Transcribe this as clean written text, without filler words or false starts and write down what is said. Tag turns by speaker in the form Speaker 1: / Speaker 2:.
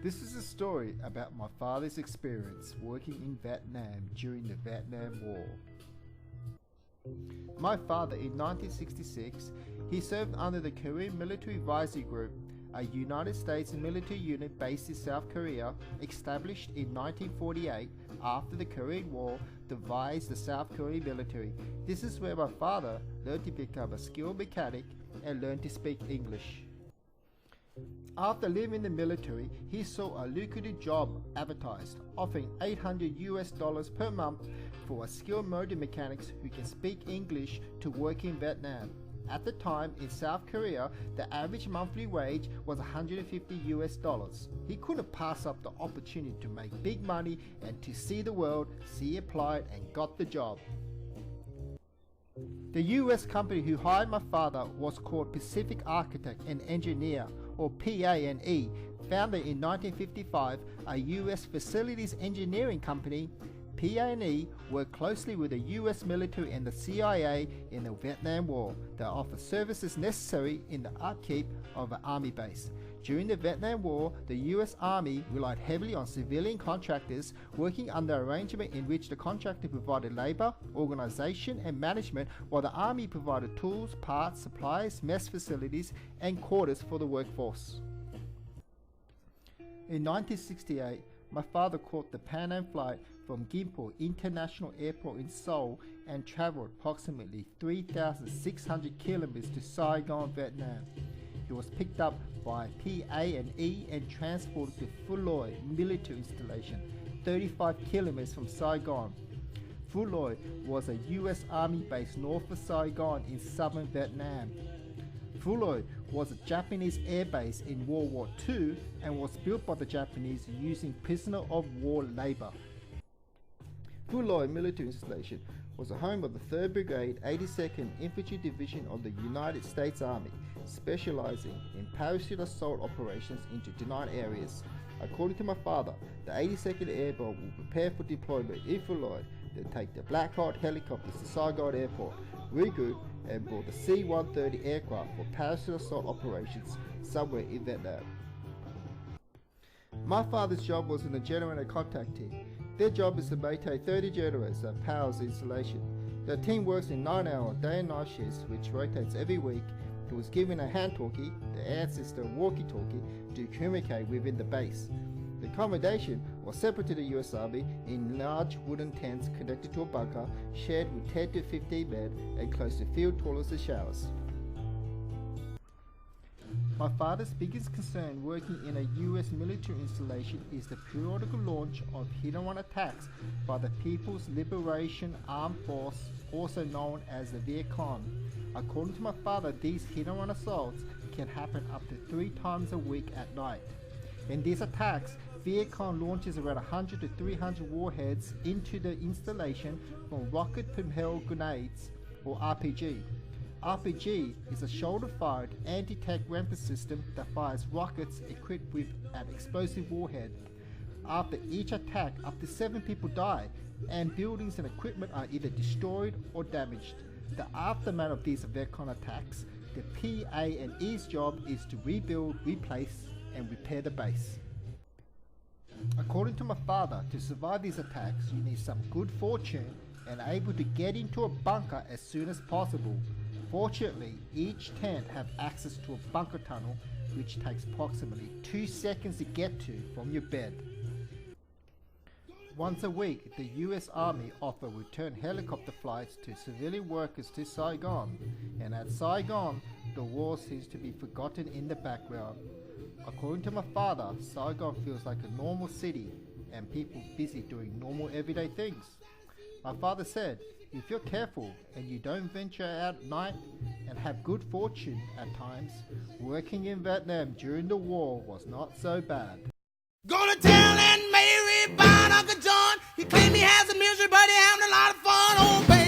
Speaker 1: This is a story about my father's experience working in Vietnam during the Vietnam War. My father, in 1966, he served under the Korean Military Advisory Group, a United States military unit based in South Korea, established in 1948 after the Korean War, devised the South Korean military. This is where my father learned to become a skilled mechanic and learned to speak English. After leaving the military, he saw a lucrative job advertised, offering $800 per month for a skilled motor mechanics who can speak English to work in Vietnam. At the time, in South Korea, the average monthly wage was $150. He couldn't pass up the opportunity to make big money and to see the world, so he applied and got the job. The US company who hired my father was called Pacific Architect and Engineer, or PA&E, founded in 1955, a US facilities engineering company. PA&E worked closely with the US military and the CIA in the Vietnam War. They offered services necessary in the upkeep of an army base. During the Vietnam War, the US Army relied heavily on civilian contractors working under an arrangement in which the contractor provided labor, organization, and management, while the Army provided tools, parts, supplies, mess facilities, and quarters for the workforce. In 1968, my father caught the Pan Am flight from Gimpo International Airport in Seoul and traveled approximately 3,600 kilometers to Saigon, Vietnam. He was picked up by PA&E and transported to Phu Loi military installation, 35 kilometers from Saigon. Phu Loi was a US Army base north of Saigon in southern Vietnam. Phu Loi was a Japanese air base in World War II and was built by the Japanese using prisoner of war labor. Phu Loi military installation was the home of the 3rd Brigade 82nd Infantry Division of the United States Army, specializing in parachute assault operations into denied areas. According to my father, the 82nd Airborne will prepare for deployment in Phu Loi. They'll take the Black Hawk helicopters to Saigon Airport, regroup, and board the C-130 aircraft for parachute assault operations somewhere in Vietnam. My father's job was in the generator contact team. Their job is to maintain 30 generators that powers the installation. The team works in 9-hour day and night shifts, which rotates every week. He was given a hand-talkie, the ancestor walkie-talkie, to communicate within the base. The accommodation was separate to the US Army in large wooden tents connected to a bunker, shared with 10 to 15 men, and close to field toilets and showers. My father's biggest concern working in a US military installation is the periodical launch of hit-and-run attacks by the People's Liberation Armed Force, also known as the Viet Cong. According to my father, these hit-and-run assaults can happen up to 3 times a week at night. In these attacks, Viet Cong launches around 100 to 300 warheads into the installation from rocket-propelled grenades, or RPG. RPG is a shoulder-fired anti-tank weapon system that fires rockets equipped with an explosive warhead. After each attack, up to 7 people die, and buildings and equipment are either destroyed or damaged. The aftermath of these Viet Cong attacks, the PA&E's job is to rebuild, replace, and repair the base. According to my father, to survive these attacks, you need some good fortune and able to get into a bunker as soon as possible. Fortunately, each tent have access to a bunker tunnel, which takes approximately 2 seconds to get to from your bed. Once a week, the US Army offer return helicopter flights to civilian workers to Saigon, and at Saigon, the war seems to be forgotten in the background. According to my father, Saigon feels like a normal city and people busy doing normal everyday things. My father said, if you're careful and you don't venture out at night and have good fortune at times, working in Vietnam during the war was not so bad.
Speaker 2: Go to town and Mary found Uncle John. He claimed he has a misery, but he having a lot of fun. Oh, baby.